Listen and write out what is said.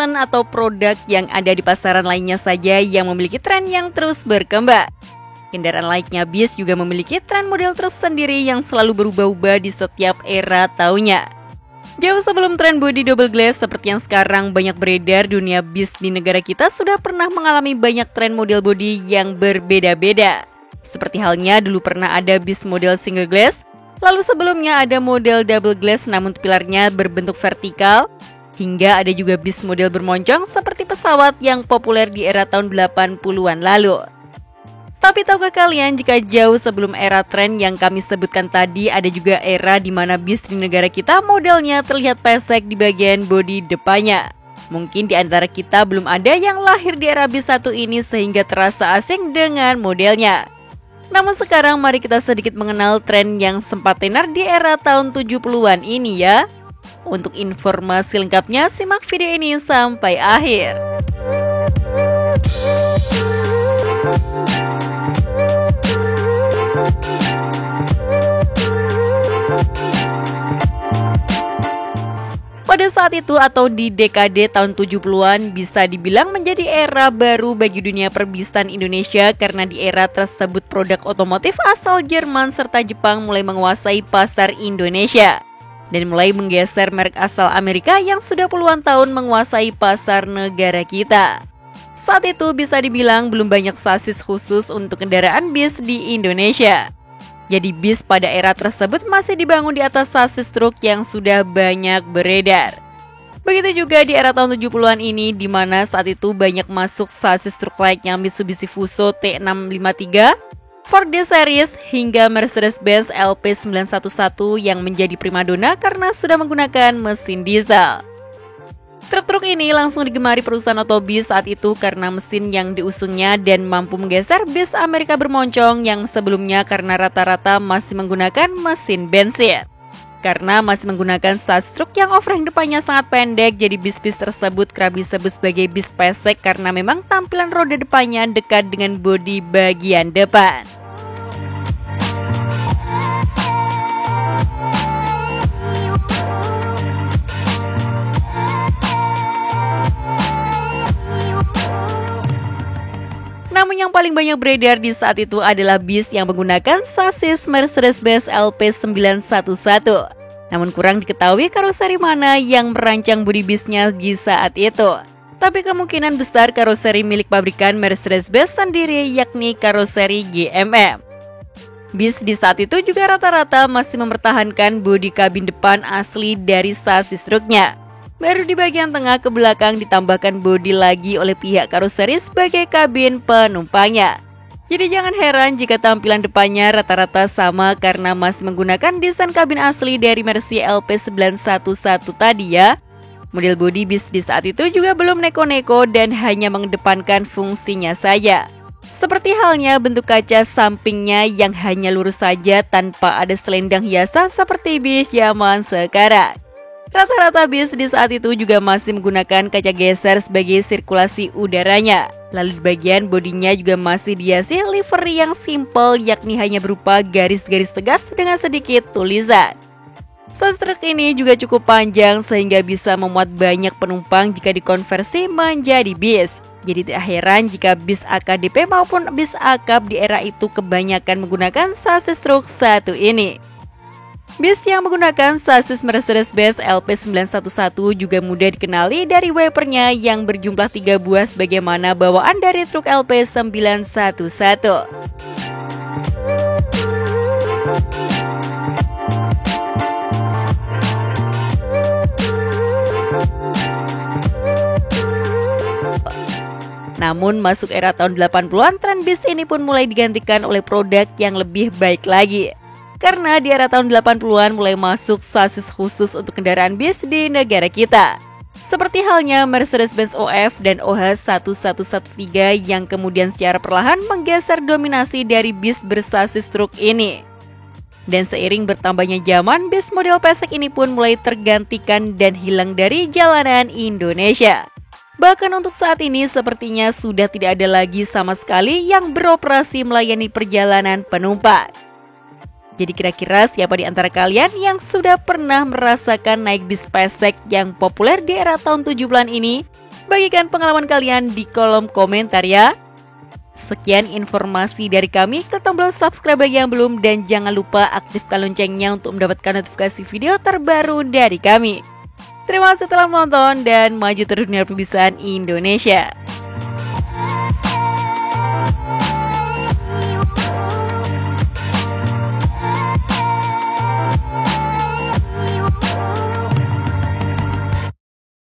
pesan atau produk yang ada di pasaran lainnya saja yang memiliki tren yang terus berkembang. Kendaraan layaknya bis juga memiliki tren model tersendiri yang selalu berubah-ubah di setiap era tahunnya. Jauh sebelum tren bodi double glass seperti yang sekarang banyak beredar, dunia bis di negara kita sudah pernah mengalami banyak tren model bodi yang berbeda-beda. Seperti halnya dulu pernah ada bis model single glass, lalu sebelumnya ada model double glass namun pilarnya berbentuk vertikal, hingga ada juga bis model bermoncong seperti pesawat yang populer di era tahun 80-an lalu. Tapi tahukah kalian jika jauh sebelum era tren yang kami sebutkan tadi, ada juga era di mana bis di negara kita modelnya terlihat pesek di bagian bodi depannya. Mungkin di antara kita belum ada yang lahir di era bis satu ini sehingga terasa asing dengan modelnya. Namun sekarang mari kita sedikit mengenal tren yang sempat tenar di era tahun 70-an ini ya. Untuk informasi lengkapnya simak video ini sampai akhir. Pada saat itu atau di dekade tahun 70-an bisa dibilang menjadi era baru bagi dunia perbisan Indonesia karena di era tersebut produk otomotif asal Jerman serta Jepang mulai menguasai pasar Indonesia dan mulai menggeser merek asal Amerika yang sudah puluhan tahun menguasai pasar negara kita. Saat itu bisa dibilang belum banyak sasis khusus untuk kendaraan bis di Indonesia. Jadi bis pada era tersebut masih dibangun di atas sasis truk yang sudah banyak beredar. Begitu juga di era tahun 70-an ini di mana saat itu banyak masuk sasis truk layaknya Mitsubishi Fuso T653, Ford D-Series hingga Mercedes-Benz LP911 yang menjadi primadona karena sudah menggunakan mesin diesel. Truk-truk ini langsung digemari perusahaan otobis saat itu karena mesin yang diusungnya dan mampu menggeser bis Amerika bermoncong yang sebelumnya karena rata-rata masih menggunakan mesin bensin. Karena masih menggunakan sasis truk yang overhang depannya sangat pendek, jadi bis-bis tersebut kerap disebut sebagai bis pesek karena memang tampilan roda depannya dekat dengan bodi bagian depan. Namun yang paling banyak beredar di saat itu adalah bis yang menggunakan sasis Mercedes-Benz LP911. Namun kurang diketahui karoseri mana yang merancang bodi bisnya di saat itu. Tapi kemungkinan besar karoseri milik pabrikan Mercedes-Benz sendiri yakni karoseri GMM. Bis di saat itu juga rata-rata masih mempertahankan bodi kabin depan asli dari sasis truknya. Baru di bagian tengah ke belakang ditambahkan bodi lagi oleh pihak karoseri sebagai kabin penumpangnya. Jadi jangan heran jika tampilan depannya rata-rata sama karena masih menggunakan desain kabin asli dari Mercy LP911 tadi ya. Model bodi bis di saat itu juga belum neko-neko dan hanya mengedepankan fungsinya saja. Seperti halnya bentuk kaca sampingnya yang hanya lurus saja tanpa ada selendang hiasan seperti bis zaman sekarang. Rata-rata bis di saat itu juga masih menggunakan kaca geser sebagai sirkulasi udaranya. Lalu di bagian bodinya juga masih dihiasi livery yang simple yakni hanya berupa garis-garis tegas dengan sedikit tulisan. Sasis truk ini juga cukup panjang sehingga bisa memuat banyak penumpang jika dikonversi menjadi bis. Jadi tidak heran jika bis AKDP maupun bis akap di era itu kebanyakan menggunakan sasis truk satu ini. Bis yang menggunakan sasis Mercedes-Benz LP911 juga mudah dikenali dari wipernya yang berjumlah 3 buah sebagaimana bawaan dari truk LP911. Namun masuk era tahun 80-an, tren bis ini pun mulai digantikan oleh produk yang lebih baik lagi. Karena di era tahun 80-an mulai masuk sasis khusus untuk kendaraan bis di negara kita. Seperti halnya Mercedes-Benz OF dan OH1113 yang kemudian secara perlahan menggeser dominasi dari bis bersasis truk ini. Dan seiring bertambahnya zaman, bis model pesek ini pun mulai tergantikan dan hilang dari jalanan Indonesia. Bahkan untuk saat ini sepertinya sudah tidak ada lagi sama sekali yang beroperasi melayani perjalanan penumpang. Jadi kira-kira siapa di antara kalian yang sudah pernah merasakan naik bis pesek yang populer di era tahun 70-an ini? Bagikan pengalaman kalian di kolom komentar ya. Sekian informasi dari kami, klik tombol subscribe bagi yang belum dan jangan lupa aktifkan loncengnya untuk mendapatkan notifikasi video terbaru dari kami. Terima kasih telah menonton dan maju terus dunia perbisan Indonesia.